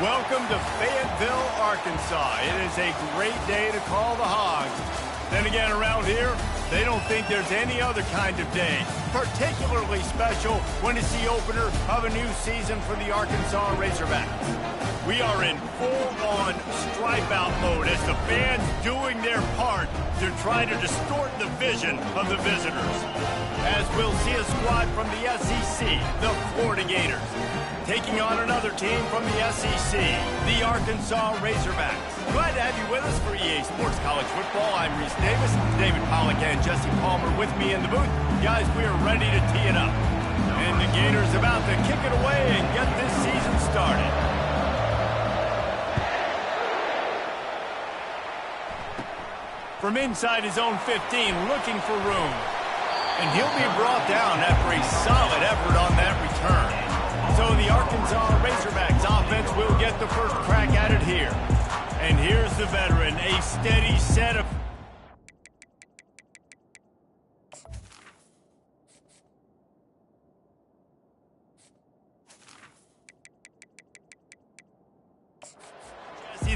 Welcome to Fayetteville, Arkansas. It is a great day to call the Hogs. Then again, around here, they don't think there's any other kind of day. Particularly special when it's the opener of a new season for the Arkansas Razorbacks. We are in full-on stripe-out mode as the fans doing their part to try to distort the vision of the visitors. As we'll see a squad from the SEC, the Florida Gators, taking on another team from the SEC, the Arkansas Razorbacks. Glad to have you with us for EA Sports College Football. I'm Reese Davis, David Pollack and Jesse Palmer with me in the booth. Guys, we are ready to tee it up. And the Gators about to kick it away and get this season started. From inside his own 15, looking for room. And he'll be brought down after a solid effort on that return. So the Arkansas Razorbacks offense will get the first crack at it here. And here's the veteran, a steady set of...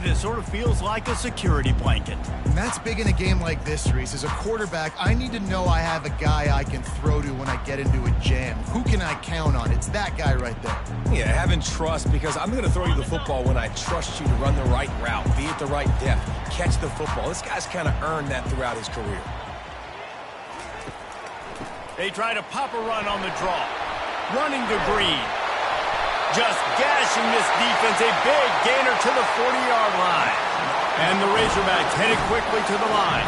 This sort of feels like a security blanket. And that's big in a game like this, Reese. As a quarterback, I need to know I have a guy I can throw to when I get into a jam. Who can I count on? It's that guy right there. Yeah, having trust, because I'm going to throw you the football when I trust you to run the right route, be at the right depth, catch the football. This guy's kind of earned that throughout his career. They try to pop a run on the draw. Running to Green. Just gashing this defense, a big gainer to the 40-yard line. And the Razorbacks headed quickly to the line.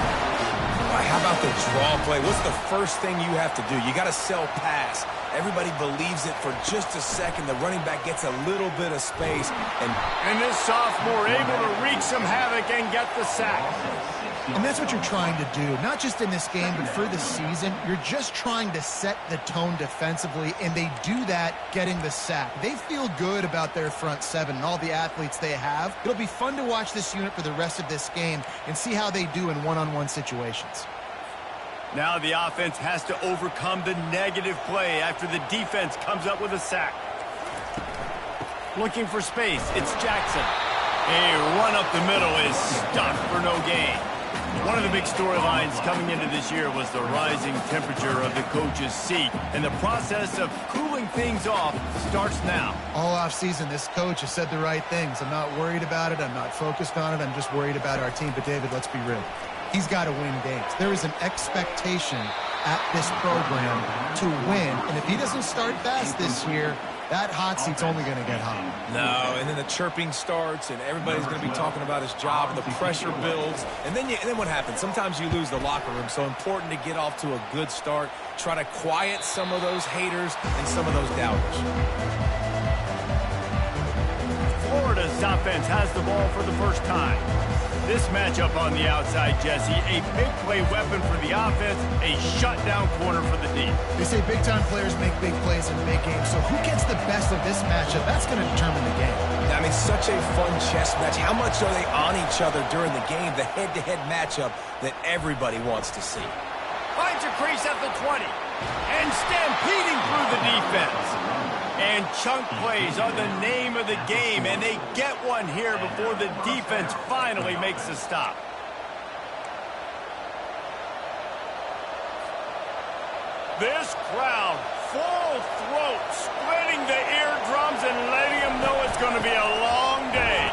Boy, how about the draw play? What's the first thing you have to do? You got to sell pass. Everybody believes it for just a second. The running back gets a little bit of space. And this sophomore able to wreak some havoc and get the sack. And that's what you're trying to do, not just in this game, but for the season. You're just trying to set the tone defensively, and they do that getting the sack. They feel good about their front seven and all the athletes they have. It'll be fun to watch this unit for the rest of this game and see how they do in one-on-one situations. Now the offense has to overcome the negative play after the defense comes up with a sack. Looking for space, it's Jackson. A run up the middle is stopped for no gain. One of the big storylines coming into this year was the rising temperature of the coach's seat, and the process of cooling things off starts now. All offseason, this coach has said the right things. I'm not worried about it. I'm not focused on it. I'm just worried about our team. But, David, let's be real. He's got to win games. There is an expectation at this program to win, and if he doesn't start fast this year, that hot seat's only going to get hot. No, and then the chirping starts, and everybody's going to be talking about his job, and the pressure builds. And then what happens? Sometimes you lose the locker room, so important to get off to a good start. Try to quiet some of those haters and some of those doubters. Florida's offense has the ball for the first time. This matchup on the outside, Jesse, a big play weapon for the offense, a shutdown corner for the D. They say big-time players make big plays in big games, so who gets the best of this matchup? That's going to determine the game. I mean, such a fun chess match. How much are they on each other during the game, the head-to-head matchup that everybody wants to see? Finds a crease at the 20, and stampeding through the defense. And chunk plays are the name of the game, and they get one here before the defense finally makes the stop. This crowd, full throat, splitting the eardrums and letting them know it's going to be a long day.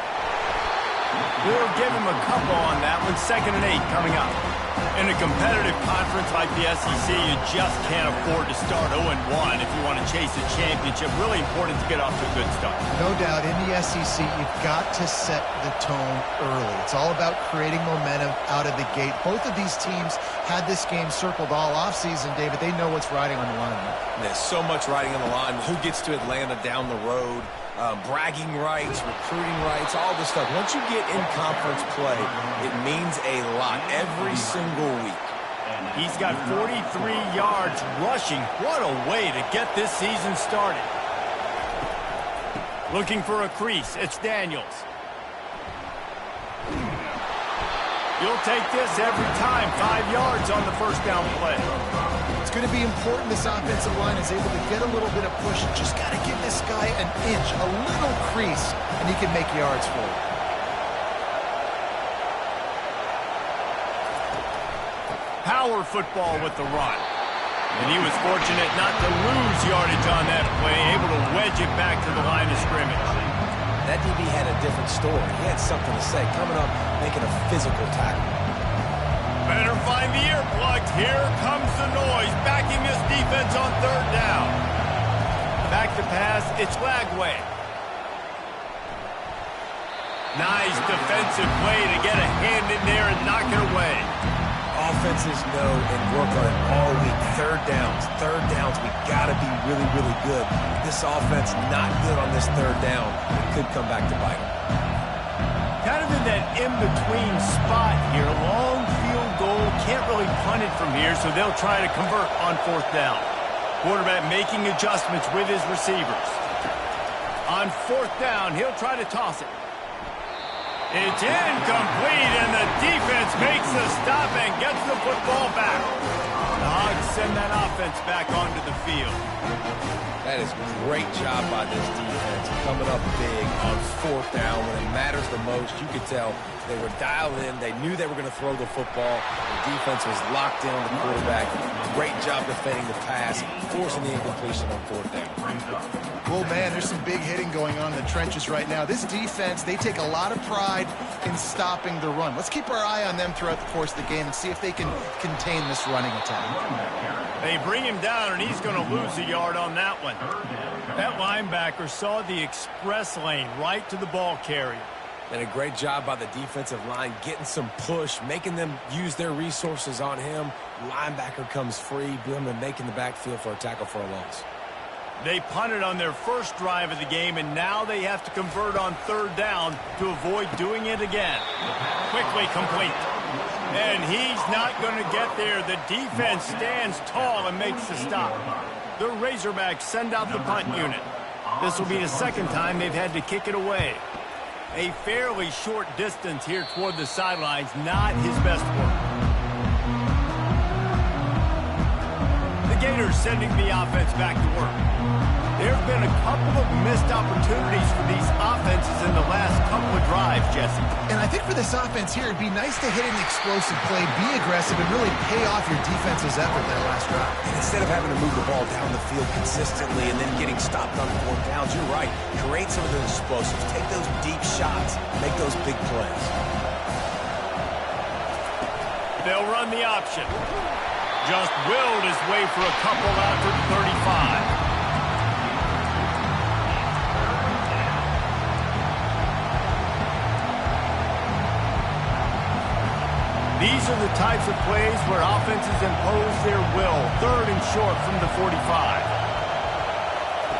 We'll give him a couple on that one. 2nd and 8 coming up. In a competitive conference like the SEC, you just can't afford to start 0-1 if you want to chase a championship. Really important to get off to a good start. No doubt, in the SEC, you've got to set the tone early. It's all about creating momentum out of the gate. Both of these teams had this game circled all offseason, David. They know what's riding on the line. There's so much riding on the line. Who gets to Atlanta down the road? Bragging rights, recruiting rights, all this stuff. Once you get in conference play, it means a lot every single week. He's got 43 yards rushing. What a way to get this season started. Looking for a crease. It's Daniels. You'll take this every time. 5 yards on the first down play. It's going to be important this offensive line is able to get a little bit of push. Just got to give this guy an inch, a little crease, and he can make yards for it. Power football with the run. And he was fortunate not to lose yardage on that play, able to wedge it back to the line of scrimmage. That DB had a different story. He had something to say, coming up, making a physical tackle. Better find the earplugs. Here comes the noise, backing this defense on third down. Back to pass, it's Lagway. Nice defensive play to get a hand in there and knock it away. Offenses know and work on it all week. Third downs, we got to be really, really good. This offense not good on this third down. It could come back to bite them. Kind of in that in-between spot here. Long field goal, can't really punt it from here, so they'll try to convert on fourth down. Quarterback making adjustments with his receivers. On fourth down, he'll try to toss it. It's incomplete, and the defense makes the stop and gets the football back. The Hogs send that offense back onto the field. That is a great job by this defense, coming up big on fourth down when it matters the most. You could tell they were dialed in. They knew they were going to throw the football. The defense was locked in on the quarterback. Great job defending the pass, forcing the incompletion on fourth down. Well, man, there's some big hitting going on in the trenches right now. This defense, they take a lot of pride in stopping the run. Let's keep our eye on them throughout the course of the game and see if they can contain this running attack. They bring him down, and he's going to lose a yard on that one. That linebacker saw the express lane right to the ball carrier. And a great job by the defensive line, getting some push, making them use their resources on him. Linebacker comes free, boom, and making the backfield for a tackle for a loss. They punted on their first drive of the game, and now they have to convert on third down to avoid doing it again. Quickly complete. And he's not going to get there. The defense stands tall and makes the stop. The Razorbacks send out the punt unit. This will be the second time they've had to kick it away. A fairly short distance here toward the sidelines, not his best work. The Gators sending the offense back to work. There have been a couple of missed opportunities for these offenses in the last couple of drives, Jesse. And I think for this offense here, it'd be nice to hit an explosive play, be aggressive, and really pay off your defense's effort that last drive. And instead of having to move the ball down the field consistently and then getting stopped on fourth downs, you're right. Create some of those explosives. Take those deep shots. Make those big plays. They'll run the option. Just willed his way for a couple out to the 35. These are the types of plays where offenses impose their will. Third and short from the 45.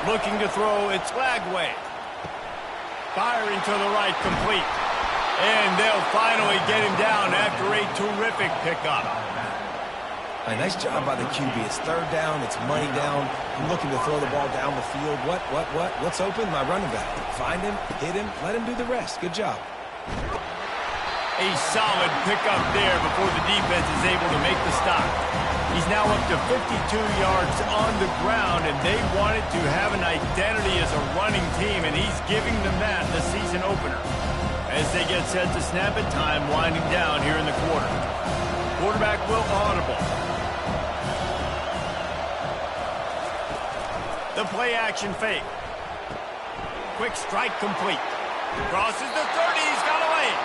Looking to throw, it's Lagway. Firing to the right, complete. And they'll finally get him down after a terrific pickup. A nice job by the QB. It's third down. It's money down. I'm looking to throw the ball down the field. What's open? My running back. Find him, hit him, let him do the rest. Good job. A solid pickup there before the defense is able to make the stop. He's now up to 52 yards on the ground, and they wanted to have an identity as a running team, and he's giving them that in the season opener. As they get set to snap it, time winding down here in the quarter. Quarterback will audible. The play action fake. Quick strike complete. Crosses the 30, he's got a lane.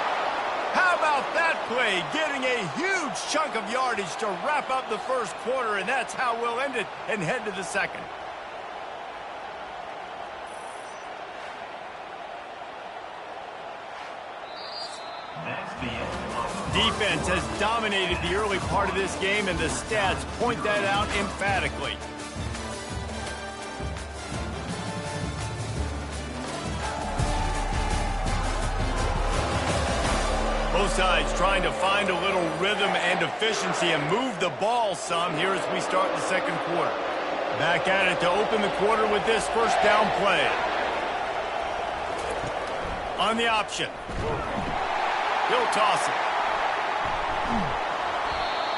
How about that play? Getting a huge chunk of yardage to wrap up the first quarter, and that's how we'll end it and head to the second. Defense has dominated the early part of this game, and the stats point that out emphatically. Both sides trying to find a little rhythm and efficiency and move the ball some here as we start the second quarter. Back at it to open the quarter with this first down play. On the option. He'll toss it.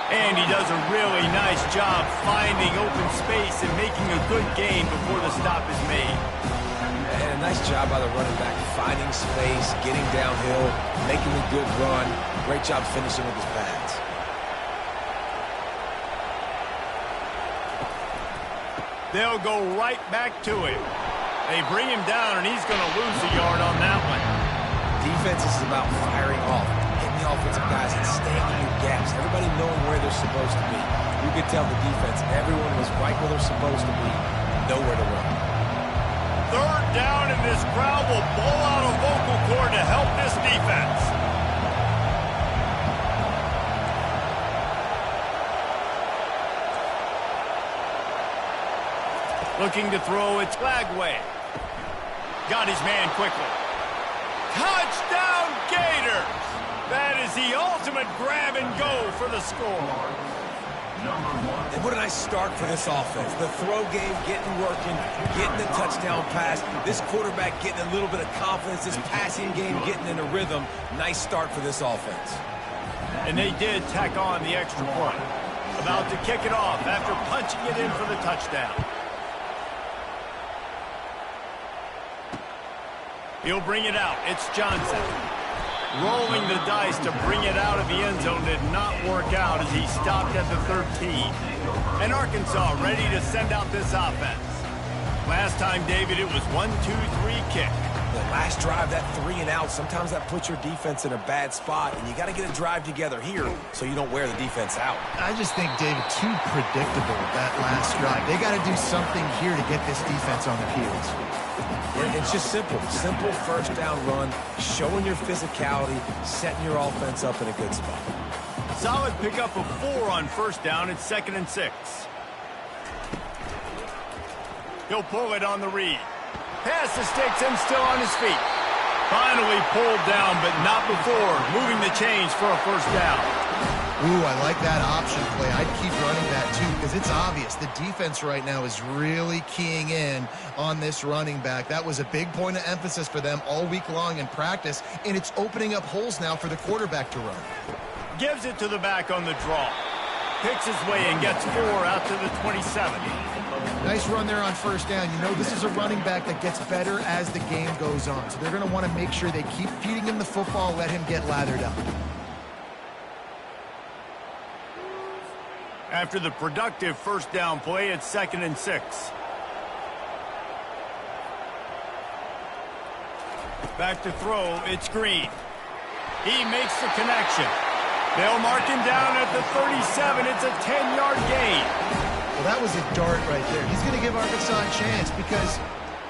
And he does a really nice job finding open space and making a good gain before the stop is made. And a nice job by the running back, finding space, getting downhill, making a good run. Great job finishing with his pads. They'll go right back to him. They bring him down, and he's going to lose a yard on that one. Defense is about firing off, hitting the offensive guys, and staying in your gaps. Everybody knowing where they're supposed to be. You could tell the defense, everyone was right where they're supposed to be, nowhere to run. Third down, and this crowd will blow out a vocal cord to help this defense. Looking to throw, it's Flagway. Got his man quickly. Touchdown Gators! That is the ultimate grab and go for the score. And what a nice start for this offense. The throw game getting working, getting the touchdown pass. This quarterback getting a little bit of confidence. This passing game getting in a rhythm. Nice start for this offense. And they did tack on the extra point. About to kick it off after punching it in for the touchdown. He'll bring it out. It's Johnson. Rolling the dice to bring it out of the end zone did not work out as he stopped at the 13. And Arkansas ready to send out this offense. Last time, David, it was 1-2-3 kick. The last drive, that 3 and out, sometimes that puts your defense in a bad spot, and you got to get a drive together here so you don't wear the defense out. I just think, David, too predictable that last drive. They got to do something here to get this defense on their heels. It's just simple. Simple first down run, showing your physicality, setting your offense up in a good spot. Solid pickup of 4 on first down. It's 2nd and 6. He'll pull it on the read. Pass the sticks and still on his feet. Finally pulled down, but not before moving the chains for a first down. Ooh, I like that option play. I'd keep running that too because it's obvious the defense right now is really keying in on this running back. That was a big point of emphasis for them all week long in practice, and it's opening up holes now for the quarterback to run. Gives it to the back on the draw. Picks his way and gets 4 out to the 27. Nice run there on first down. You know, this is a running back that gets better as the game goes on, so they're going to want to make sure they keep feeding him the football, let him get lathered up. After the productive first down play, it's 2nd and 6. Back to throw, it's Green. He makes the connection. They'll mark him down at the 37. It's a 10-yard gain. Well, that was a dart right there. He's going to give Arkansas a chance because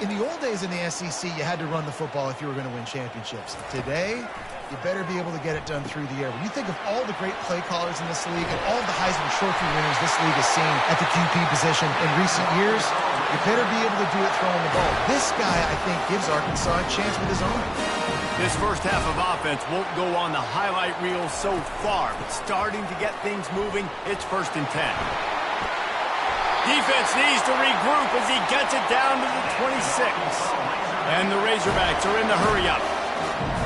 in the old days in the SEC, you had to run the football if you were going to win championships. Today, you better be able to get it done through the air. When you think of all the great play callers in this league and all the Heisman Trophy winners this league has seen at the QB position in recent years, you better be able to do it throwing the ball. This guy, I think, gives Arkansas a chance with his arm. This first half of offense won't go on the highlight reel so far, but starting to get things moving, it's 1st and 10. Defense needs to regroup as he gets it down to the 26. And the Razorbacks are in the hurry-up.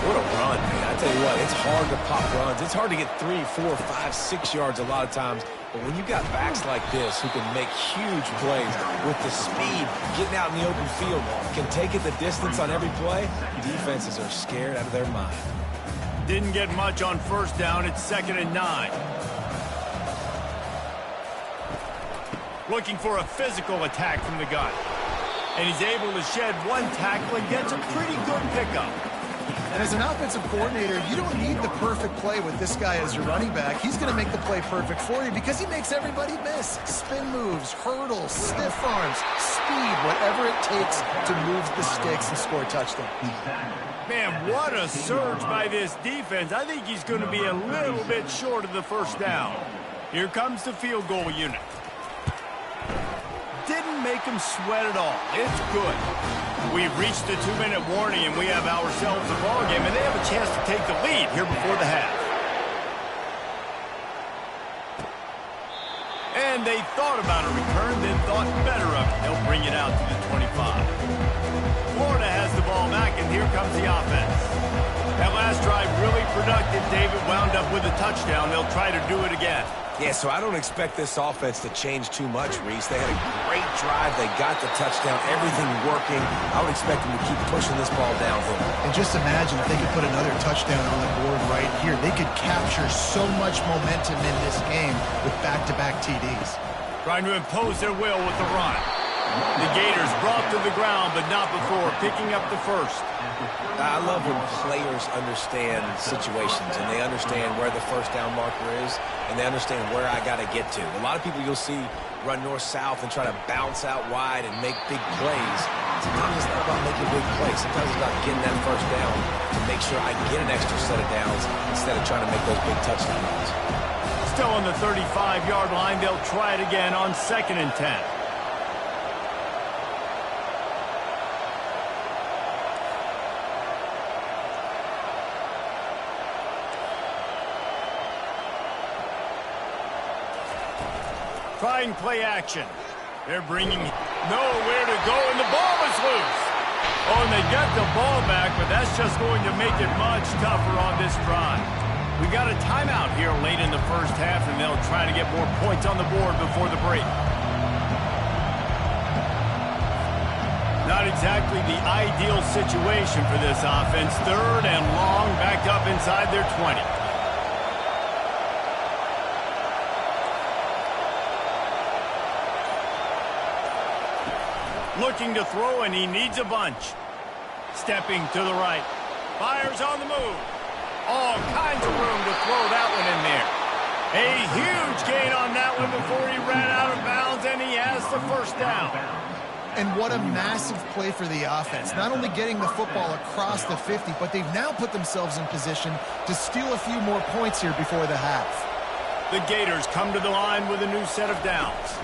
What a run, man. I tell you what, it's hard to pop runs. It's hard to get 3, 4, 5, 6 yards a lot of times. But when you got backs like this who can make huge plays with the speed, getting out in the open field, can take it the distance on every play, defenses are scared out of their mind. Didn't get much on first down. It's 2nd and 9. Looking for a physical attack from the gun. And he's able to shed 1 tackle and gets a pretty good pickup. And as an offensive coordinator, you don't need the perfect play with this guy as your running back. He's going to make the play perfect for you because he makes everybody miss. Spin moves, hurdles, stiff arms, speed, whatever it takes to move the sticks and score a touchdown. Man, what a surge by this defense. I think he's going to be a little bit short of the first down. Here comes the field goal unit. Didn't make him sweat at all. It's good. We've reached the 2-minute warning, and we have ourselves a ball game, and they have a chance to take the lead here before the half. And they thought about a return, then thought better of it. They'll bring it out to the 25. Florida has the ball back, and here comes the offense. That last drive really productive. David wound up with a touchdown. They'll try to do it again. Yeah, so I don't expect this offense to change too much, Reese. They had a great drive. They got the touchdown, everything working. I would expect them to keep pushing this ball downhill. And just imagine if they could put another touchdown on the board right here. They could capture so much momentum in this game with back-to-back TDs. Trying to impose their will with the run. The Gators brought to the ground, but not before picking up the first. I love when players understand situations and they understand where the first down marker is and they understand where I got to get to. A lot of people you'll see run north-south and try to bounce out wide and make big plays. Sometimes it's not about making big plays. Sometimes it's about getting that first down to make sure I get an extra set of downs instead of trying to make those big touchdown runs. Still on the 35-yard line, they'll try it again on 2nd and 10. Trying play action. They're bringing nowhere to go, and the ball is loose. Oh, and they get the ball back, but that's just going to make it much tougher on this drive. We got a timeout here late in the first half, and they'll try to get more points on the board before the break. Not exactly the ideal situation for this offense. 3rd and long, backed up inside their 20. Looking to throw, and he needs a bunch. Stepping to the right. Fires on the move. All kinds of room to throw that one in there. A huge gain on that one before he ran out of bounds, and he has the first down. And what a massive play for the offense. Not only getting the football across the 50, but they've now put themselves in position to steal a few more points here before the half. The Gators come to the line with a new set of downs.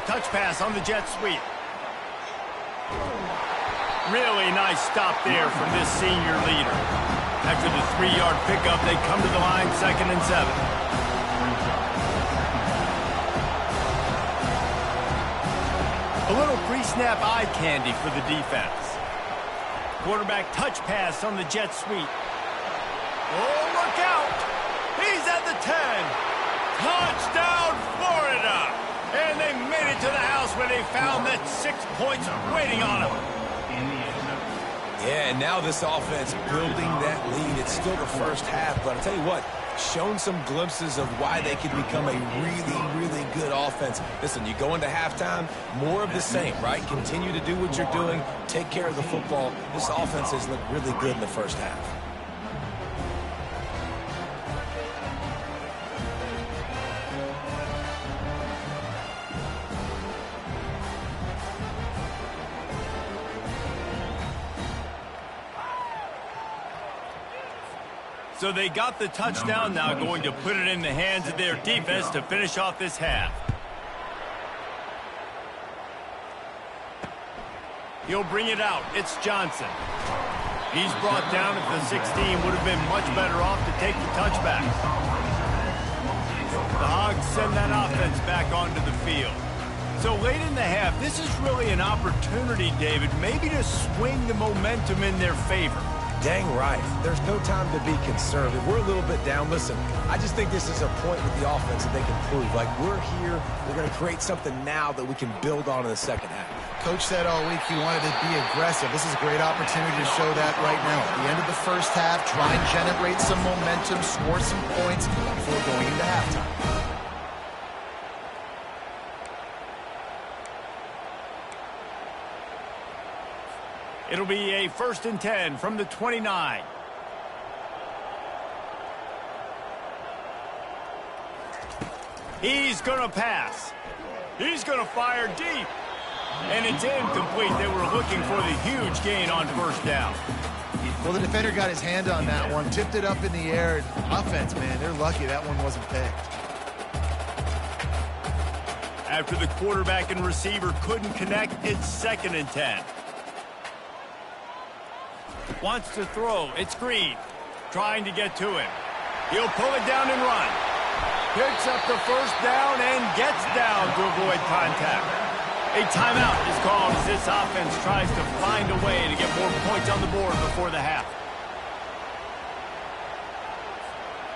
Touch pass on the jet sweep. Really nice stop there from this senior leader. After the 3-yard pickup, they come to the line 2nd and 7. A little pre-snap eye candy for the defense. Quarterback touch pass on the jet sweep. Oh, look out! He's at the 10. Touchdown, Florida! And they made it to the house where they found that 6 points waiting on them. Yeah, and now this offense building that lead. It's still the first half, but I'll tell you what, shown some glimpses of why they could become a really, really good offense. Listen, you go into halftime, more of the same, right? Continue to do what you're doing, take care of the football. This offense has looked really good in the first half. So they got the touchdown, now going to put it in the hands of their defense to finish off this half. He'll bring it out. It's Johnson. He's brought down at the 16. Would have been much better off to take the touchback. The Hogs send that offense back onto the field. So late in the half, this is really an opportunity, David, maybe to swing the momentum in their favor. Dang right. There's no time to be conservative. We're a little bit down. Listen, I just think this is a point with the offense that they can prove. Like, we're here. We're going to create something now that we can build on in the second half. Coach said all week he wanted to be aggressive. This is a great opportunity to show that right now. At the end of the first half, try and generate some momentum, score some points before going into halftime. It'll be a 1st and 10 from the 29. He's going to pass. He's going to fire deep. And it's incomplete. They were looking for the huge gain on first down. Well, the defender got his hand on that one, tipped it up in the air. Offense, man, they're lucky that one wasn't picked. After the quarterback and receiver couldn't connect, it's 2nd and 10. Wants to throw. It's Green. Trying to get to him. He'll pull it down and run. Picks up the first down and gets down to avoid contact. A timeout is called as this offense tries to find a way to get more points on the board before the half.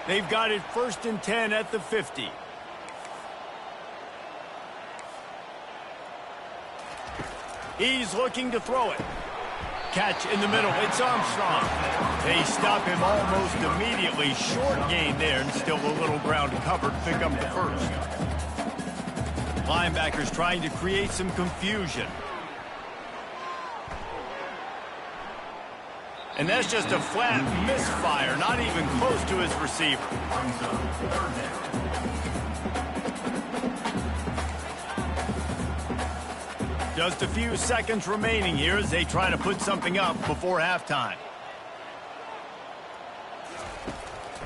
They've got it 1st and 10 at the 50. He's looking to throw it. Catch in the middle. It's Armstrong. They stop him almost immediately. Short gain there, and still a little ground covered. Pick up the first. Linebackers trying to create some confusion. And that's just a flat misfire, not even close to his receiver. Just a few seconds remaining here as they try to put something up before halftime.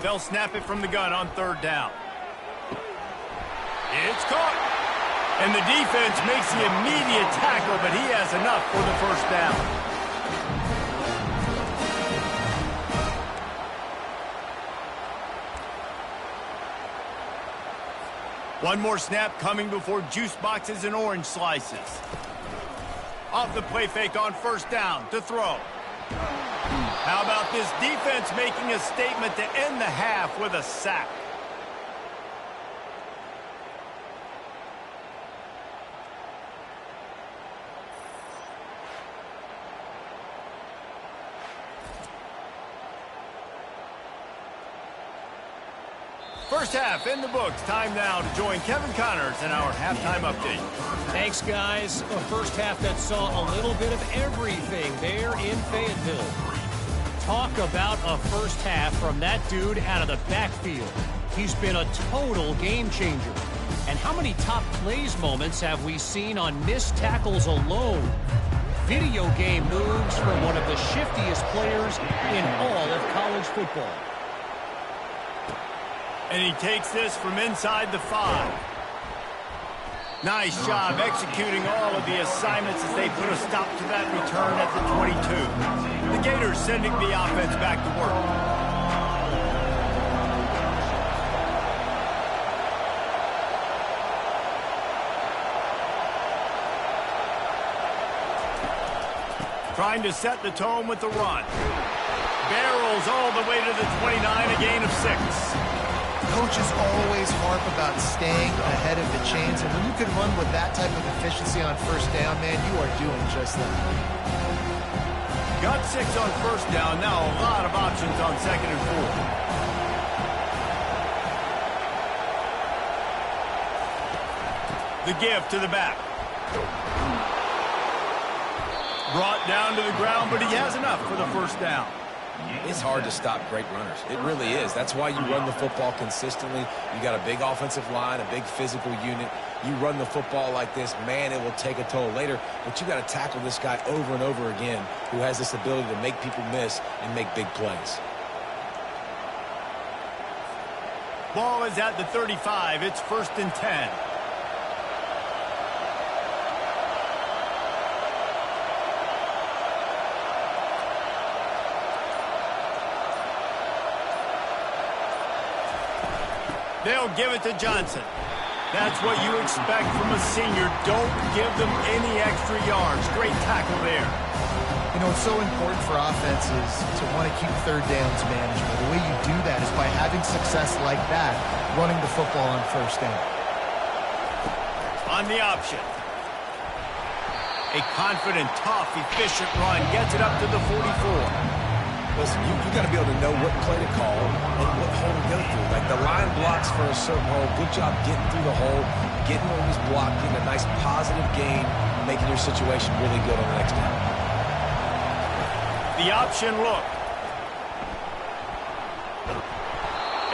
They'll snap it from the gun on third down. It's caught. And the defense makes the immediate tackle, but he has enough for the first down. One more snap coming before juice boxes and orange slices. Off the play fake on first down to throw. How about this defense making a statement to end the half with a sack? First half in the books. Time now to join Kevin Connors in our halftime update. Thanks, guys. A first half that saw a little bit of everything there in Fayetteville. Talk about a first half from that dude out of the backfield. He's been a total game changer. And how many top plays moments have we seen on missed tackles alone? Video game moves from one of the shiftiest players in all of college football. And he takes this from inside the 5. Nice job executing all of the assignments as they put a stop to that return at the 22. The Gators sending the offense back to work. Trying to set the tone with the run. Barrels all the way to the 29, a gain of 6. Coaches always harp about staying ahead of the chains, and when you can run with that type of efficiency on first down, man, you are doing just that. Got 6 on first down. Now a lot of options on second and 4. The give to the back. Brought down to the ground, but he has enough for the first down. It's hard to stop great runners. It really is. That's why you run the football consistently. You got a big offensive line, a big physical unit. You run the football like this, man, it will take a toll later. But you got to tackle this guy over and over again who has this ability to make people miss and make big plays. Ball is at the 35. It's 1st and 10. They'll give it to Johnson. That's what you expect from a senior. Don't give them any extra yards. Great tackle there. You know, it's so important for offenses to want to keep third downs manageable. The way you do that is by having success like that, running the football on first down. On the option. A confident, tough, efficient run. Gets it up to the 44. Listen, you got to be able to know what play to call and what hole to go through. Like the line blocks for a certain hole. Good job getting through the hole, getting where he's blocked, getting a nice positive gain, making your situation really good on the next down. The option look.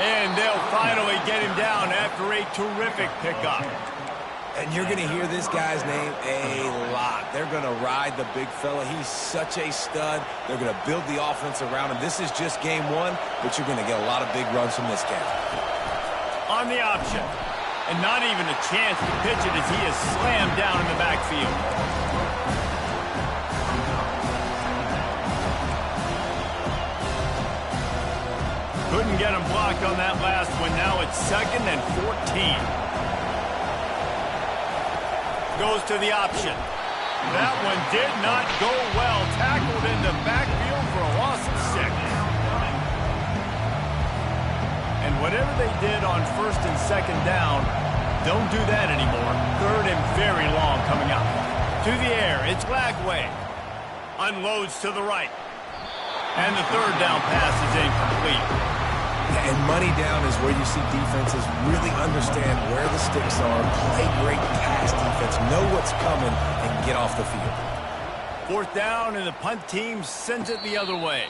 And they'll finally get him down after a terrific pickup. And you're going to hear this guy's name a lot. They're going to ride the big fella. He's such a stud. They're going to build the offense around him. This is just game 1, but you're going to get a lot of big runs from this guy. On the option. And not even a chance to pitch it as he is slammed down in the backfield. Couldn't get him blocked on that last one. Now it's 2nd and 14. Goes to the option. That one did not go well. Tackled in the backfield for a loss of 6. And whatever they did on 1st and 2nd down, don't do that anymore. 3rd and very long coming up. To the air, it's Lagway. Unloads to the right. And the third down pass is incomplete. And money down is where you see defenses really understand where the sticks are, play great pass defense, know what's coming, and get off the field. Fourth down, and the punt team sends it the other way.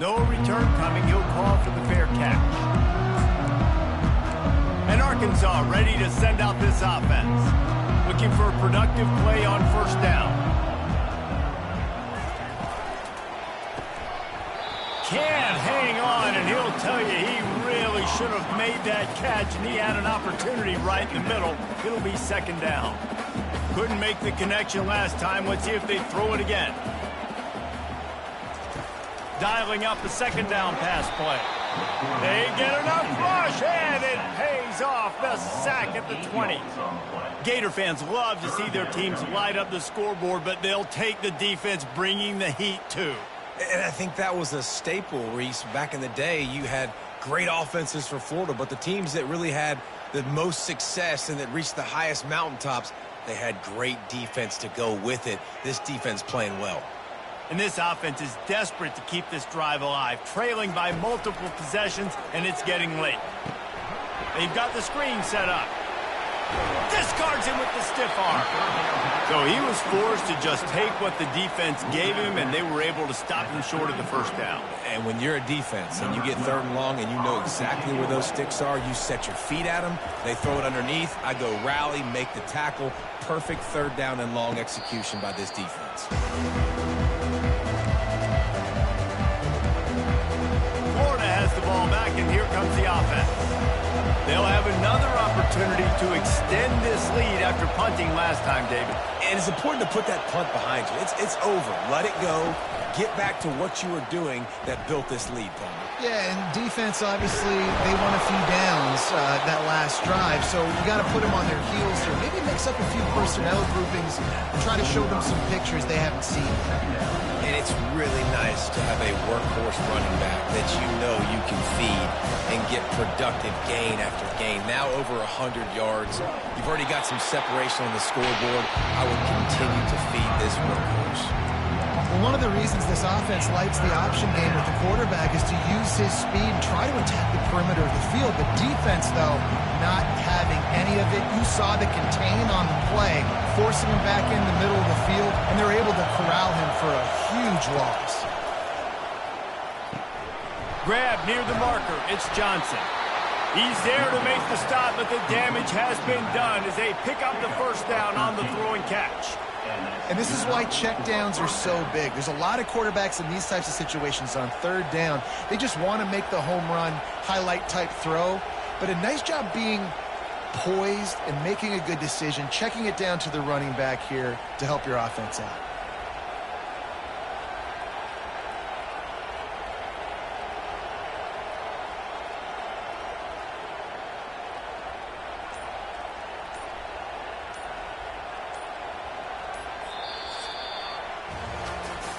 No return coming. He'll call for the fair catch. And Arkansas ready to send out this offense. Looking for a productive play on first down. Can't hang on, and he'll tell you he really should have made that catch, and he had an opportunity right in the middle. It'll be second down. Couldn't make the connection last time. Let's see if they throw it again. Dialing up the second down pass play. They get enough rush, and it pays off. The sack at the 20. Gator fans love to see their teams light up the scoreboard, but they'll take the defense bringing the heat too. And I think that was a staple, Reese. Back in the day, you had great offenses for Florida, but the teams that really had the most success and that reached the highest mountaintops, they had great defense to go with it. This defense playing well. And this offense is desperate to keep this drive alive, trailing by multiple possessions, and it's getting late. They've got the screen set up. Discards him with the stiff arm. So he was forced to just take what the defense gave him, and they were able to stop him short of the first down. And when you're a defense and you get third and long and you know exactly where those sticks are, you set your feet at them, they throw it underneath, I go rally, make the tackle. Perfect third down and long execution by this defense. Florida has the ball back, and here comes the offense. They'll have another opportunity to extend this lead after punting last time, David. And it's important to put that punt behind you. It's over. Let it go. Get back to what you were doing that built this lead, Palmer. Yeah, and defense, obviously, they won a few downs that last drive, so you got to put them on their heels here. Maybe mix up a few personnel groupings and try to show them some pictures they haven't seen. And it's really nice to have a workhorse running back that you know you can feed and get productive gain after gain. Now over 100 yards. You've already got some separation on the scoreboard. I would continue to feed this workhorse. Well, one of the reasons this offense likes the option game with the quarterback is to use his speed and try to attack the perimeter of the field. The defense, though, not having any of it. You saw the contain on the play, forcing him back in the middle of the field, and they're able to corral him for a huge loss. Grab near the marker. It's Johnson. He's there to make the stop, but the damage has been done as they pick up the first down on the throwing catch. And this is why checkdowns are so big. There's a lot of quarterbacks in these types of situations on third down. They just want to make the home run, highlight-type throw. But a nice job being poised and making a good decision, checking it down to the running back here to help your offense out.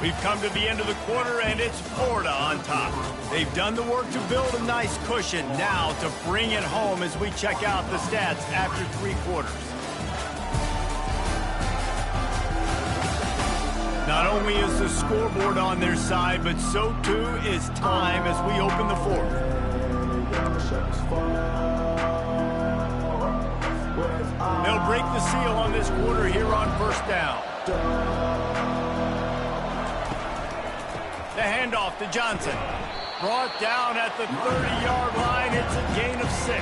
We've come to the end of the quarter, and it's Florida on top. They've done the work to build a nice cushion. Now to bring it home as we check out the stats after 3 quarters. Not only is the scoreboard on their side, but so too is time as we open the fourth. They'll break the seal on this quarter here on first down. The handoff to Johnson. Brought down at the 30-yard line. It's a gain of 6.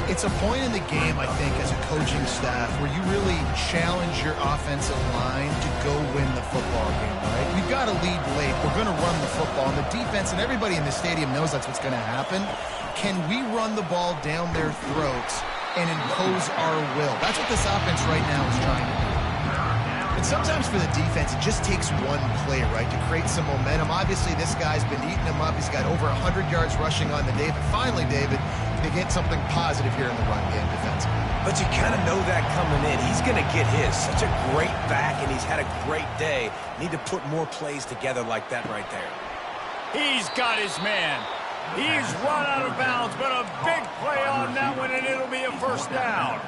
It's a point in the game, I think, as a coaching staff where you really challenge your offensive line to go win the football game, right? We've got to lead late. We're going to run the football. And the defense and everybody in the stadium knows that's what's going to happen. Can we run the ball down their throats and impose our will? That's what this offense right now is trying to do. And sometimes for the defense, it just takes one play, right, to create some momentum. Obviously, this guy's been eating him up. He's got over 100 yards rushing on the day. But finally, David, they get something positive here in the run game defensively. But you kind of know that coming in. He's going to get his. Such a great back, and he's had a great day. Need to put more plays together like that right there. He's got his man. He's run out of bounds, but a big play on that one, and it'll be a first down.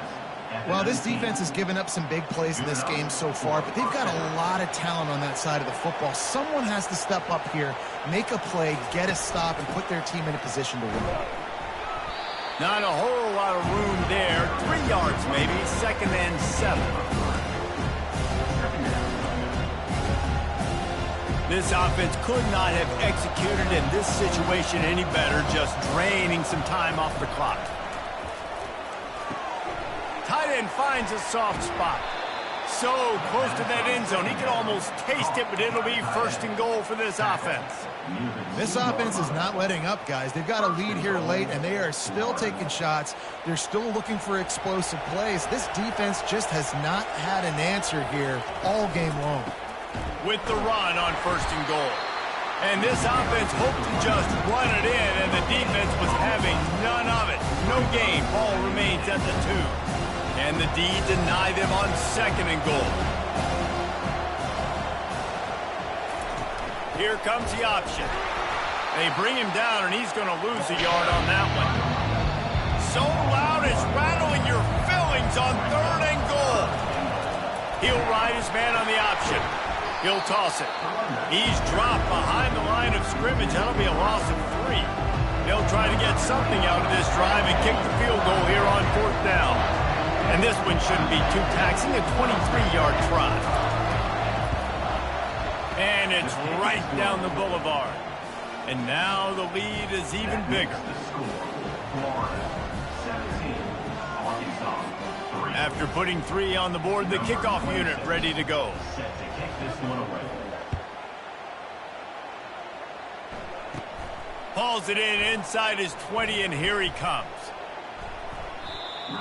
Well, this defense has given up some big plays in this game so far, but they've got a lot of talent on that side of the football. Someone has to step up here, make a play, get a stop, and put their team in a position to win. Not a whole lot of room there. 3 yards maybe, 2nd and 7. This offense could not have executed in this situation any better, just draining some time off the clock. Tight end finds a soft spot. So close to that end zone. He can almost taste it, but it'll be 1st and goal for this offense. This offense is not letting up, guys. They've got a lead here late, and they are still taking shots. They're still looking for explosive plays. This defense just has not had an answer here all game long. With the run on 1st and goal. And this offense hoped to just run it in, and the defense was having none of it. No gain. Ball remains at the 2. And the D deny them on 2nd and goal. Here comes the option. They bring him down, and he's going to lose a yard on that one. So loud it's rattling your fillings on 3rd and goal. He'll ride his man on the option. He'll toss it. He's dropped behind the line of scrimmage. That'll be a loss of 3. They'll try to get something out of this drive and kick the field goal here on 4th down. And this one shouldn't be too taxing, a 23-yard try. And it's right down the boulevard. And now the lead is even bigger. After putting 3 on the board, the kickoff unit ready to go. Hauls it in inside his 20, and here he comes. The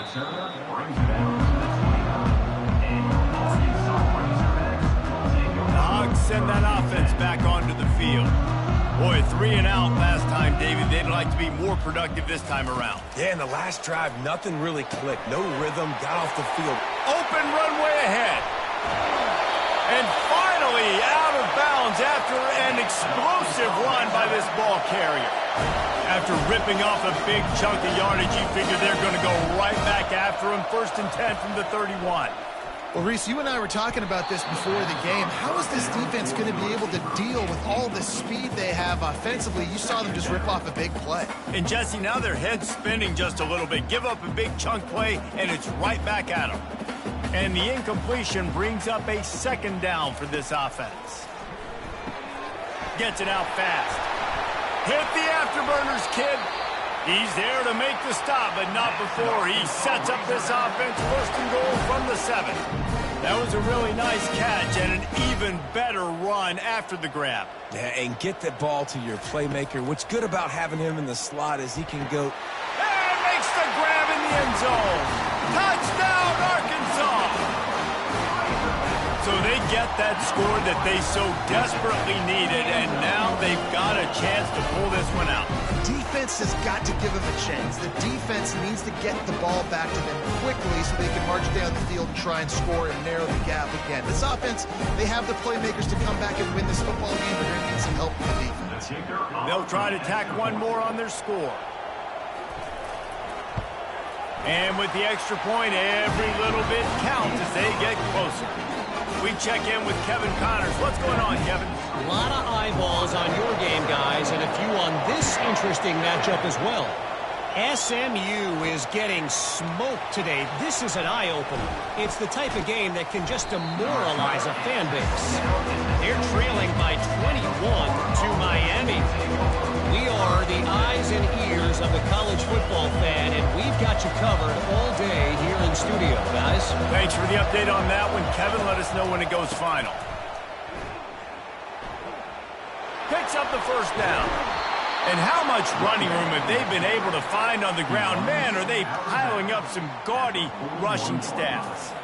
Hogs send that offense back onto the field. Boy, 3 and out last time, David. They'd like to be more productive this time around. Yeah, in the last drive, nothing really clicked. No rhythm, got off the field. Open runway ahead. And finally out of bounds after an explosive run by this ball carrier. After ripping off a big chunk of yardage, you figure they're going to go right back after him. 1st and 10 from the 31. Well, Reese, you and I were talking about this before the game. How is this defense going to be able to deal with all the speed they have offensively? You saw them just rip off a big play. And, Jesse, now their head's spinning just a little bit. Give up a big chunk play, and it's right back at them. And the incompletion brings up a 2nd down for this offense. Gets it out fast. Hit the afterburners, kid. He's there to make the stop, but not before he sets up this offense. 1st and goal from the 7. That was a really nice catch and an even better run after the grab. Yeah, and get the ball to your playmaker. What's good about having him in the slot is he can go. And makes the grab in the end zone. Touchdown, Arkansas. So they get that score that they so desperately needed, and now they've got a chance to pull this one out. The defense has got to give them a chance. The defense needs to get the ball back to them quickly so they can march down the field and try and score and narrow the gap again. This offense, they have the playmakers to come back and win this football game, but they're going to need some help from the defense. They'll try to tack one more on their score. And with the extra point, every little bit counts as they get closer. We check in with Kevin Connors. What's going on, Kevin? A lot of eyeballs on your game, guys, and a few on this interesting matchup as well. SMU is getting smoked today. This is an eye-opener. It's the type of game that can just demoralize a fan base. They're trailing by 21 to Miami. We are the eyes and ears of the college football fan, and we've got you covered all day here in studio, guys. Thanks for the update on that one, Kevin. Let us know when it goes final. Picks up the 1st down. And how much running room have they been able to find on the ground? Man, are they piling up some gaudy rushing stats.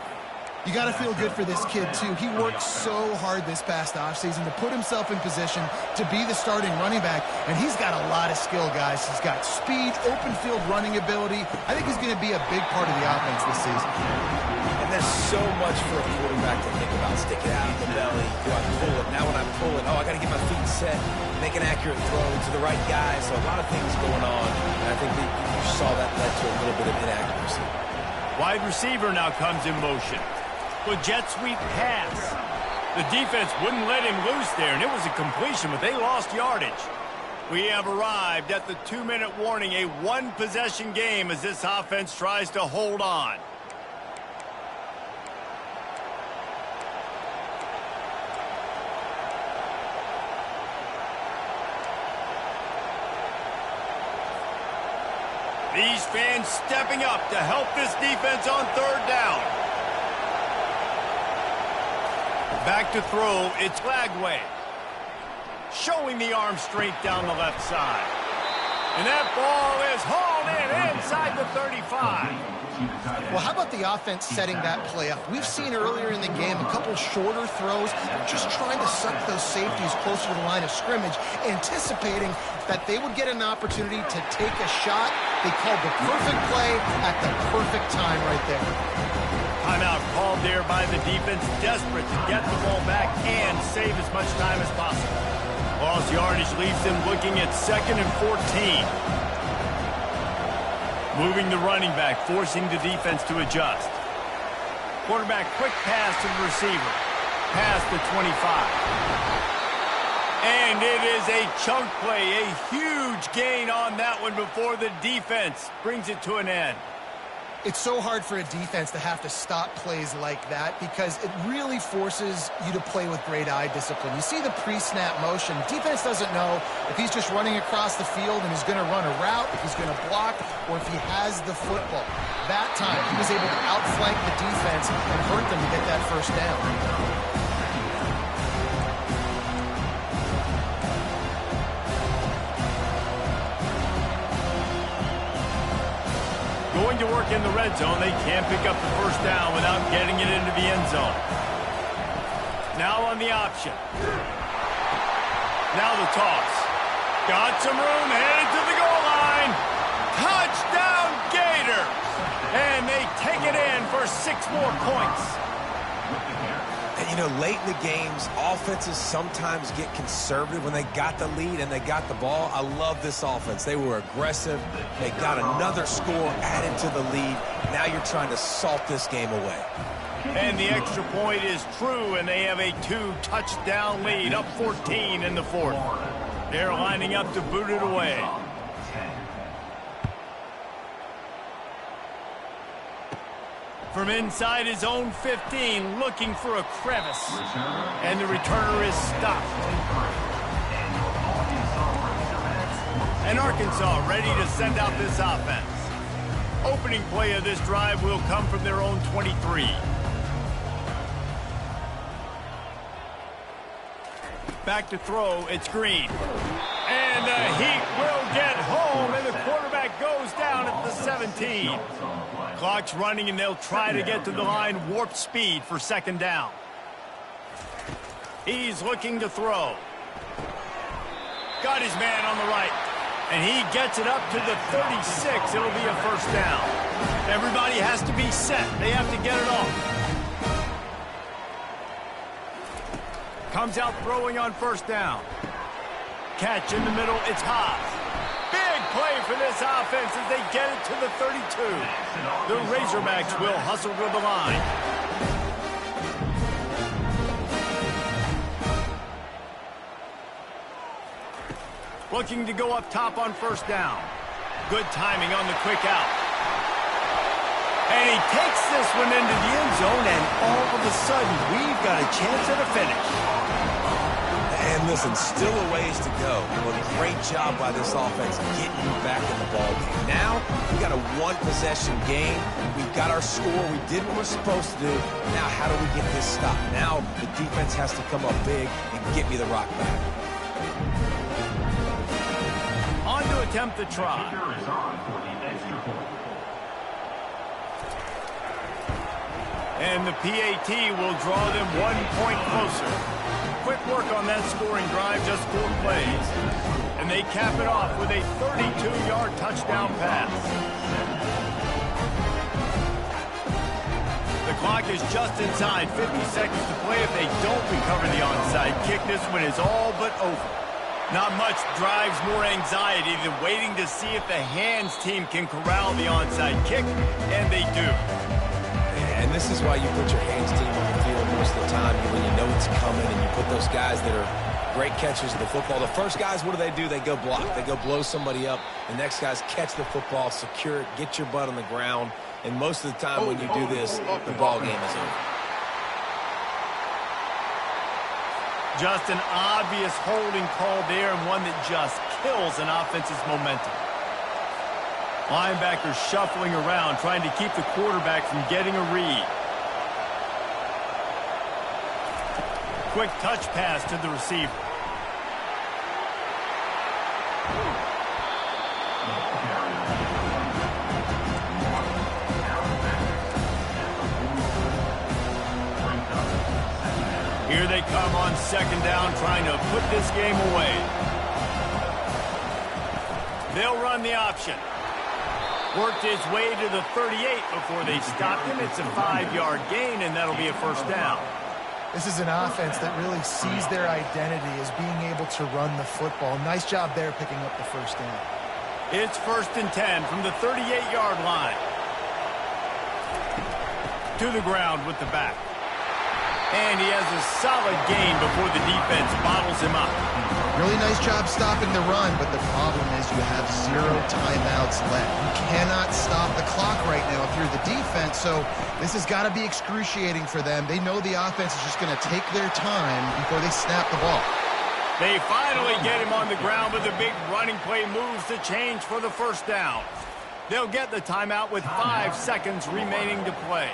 You got to feel good for this kid, too. He worked so hard this past offseason to put himself in position to be the starting running back, and he's got a lot of skill, guys. He's got speed, open field running ability. I think he's going to be a big part of the offense this season. And there's so much for a quarterback to think about. Stick it out of the belly. Do I pull it? Now when I pull it, I got to get my feet set, make an accurate throw to the right guy. So a lot of things going on, and I think that you saw that led to a little bit of inaccuracy. Wide receiver now comes in motion. With jet sweep pass. The defense wouldn't let him loose there, and it was a completion, but they lost yardage. We have arrived at the 2-minute warning, a one-possession game as this offense tries to hold on. These fans stepping up to help this defense on third down. Back to throw, it's Lagway. Showing the arm strength down the left side. And that ball is hauled in inside the 35. Well, how about the offense setting that play up? We've seen earlier in the game a couple shorter throws, just trying to suck those safeties closer to the line of scrimmage, anticipating that they would get an opportunity to take a shot. They called the perfect play at the perfect time right there. Timeout called there by the defense, desperate to get the ball back and save as much time as possible. Lost yardage leaves them looking at 2nd and 14. Moving the running back, forcing the defense to adjust. Quarterback, quick pass to the receiver. Pass to 25. And it is a chunk play, a huge gain on that one before the defense brings it to an end. It's so hard for a defense to have to stop plays like that because it really forces you to play with great eye discipline. You see the pre-snap motion. Defense doesn't know if he's just running across the field and he's going to run a route, if he's going to block, or if he has the football. That time, he was able to outflank the defense and hurt them to get that first down. Going to work in the red zone. They can't pick up the first down without getting it into the end zone. Now on the option. Now the toss. Got some room, headed to the goal line. Touchdown Gators! And they take it in for 6 more points. And, you know, late in the games, offenses sometimes get conservative when they got the lead and they got the ball. I love this offense. They were aggressive. They got another score added to the lead. Now you're trying to salt this game away. And the extra point is true, and they have a 2-touchdown lead, up 14 in the 4th. They're lining up to boot it away. From inside his own 15, looking for a crevice. And the returner is stopped. And Arkansas ready to send out this offense. Opening play of this drive will come from their own 23. Back to throw, it's Green. And the Heat will get home, and the quarterback goes down at the 17. Clock's running, and they'll try to get to the line, warp speed for 2nd down. He's looking to throw. Got his man on the right, and he gets it up to the 36. It'll be a first down. Everybody has to be set. They have to get it off. Comes out throwing on first down. Catch in the middle, it's Haas. Big play for this offense as they get it to the 32. The Razorbacks will hustle to the line. Looking to go up top on first down. Good timing on the quick out. And he takes this one into the end zone, and all of a sudden, we've got a chance at a finish. And listen, still a ways to go. But a great job by this offense getting you back in the ball game. Now, we got a one-possession game. We've got our score. We did what we're supposed to do. Now, how do we get this stopped? Now, the defense has to come up big and get me the rock back. On to attempt the try. And the PAT will draw them 1 point closer. Quick work on that scoring drive, just 4 plays. And they cap it off with a 32-yard touchdown pass. The clock is just inside 50 seconds to play. If they don't recover the onside kick, this one is all but over. Not much drives more anxiety than waiting to see if the hands team can corral the onside kick, and they do. And this is why you put your hands team on the field most of the time when you know it's coming, and you put those guys that are great catchers of the football. The first guys, what do? They go block. They go blow somebody up. The next guys catch the football, secure it, get your butt on the ground. And most of the time when you do this, the ball game is over. Just an obvious holding call there, and one that just kills an offense's momentum. Linebackers shuffling around, trying to keep the quarterback from getting a read. Quick touch pass to the receiver. Here they come on second down, trying to put this game away. They'll run the option. Worked his way to the 38 before they stopped him. It's a 5-yard gain, and that'll be a first down. This is an offense that really sees their identity as being able to run the football. Nice job there picking up the first down. It's 1st and 10 from the 38-yard line. To the ground with the back. And he has a solid gain before the defense bottles him up. Really nice job stopping the run, but the problem is you have 0 timeouts left. You cannot stop the clock right now if you're the defense, so this has got to be excruciating for them. They know the offense is just going to take their time before they snap the ball. They finally get him on the ground, but the big running play moves the change for the first down. They'll get the timeout with 5 seconds remaining to play.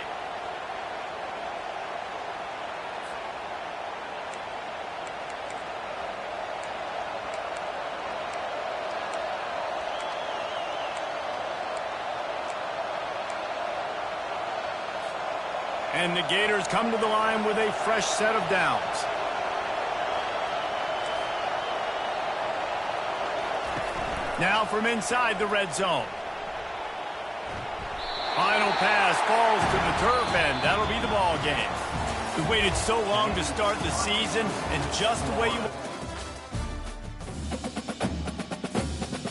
And the Gators come to the line with a fresh set of downs. Now from inside the red zone. Final pass falls to the turf, and that'll be the ball game. We waited so long to start the season, and just the way you...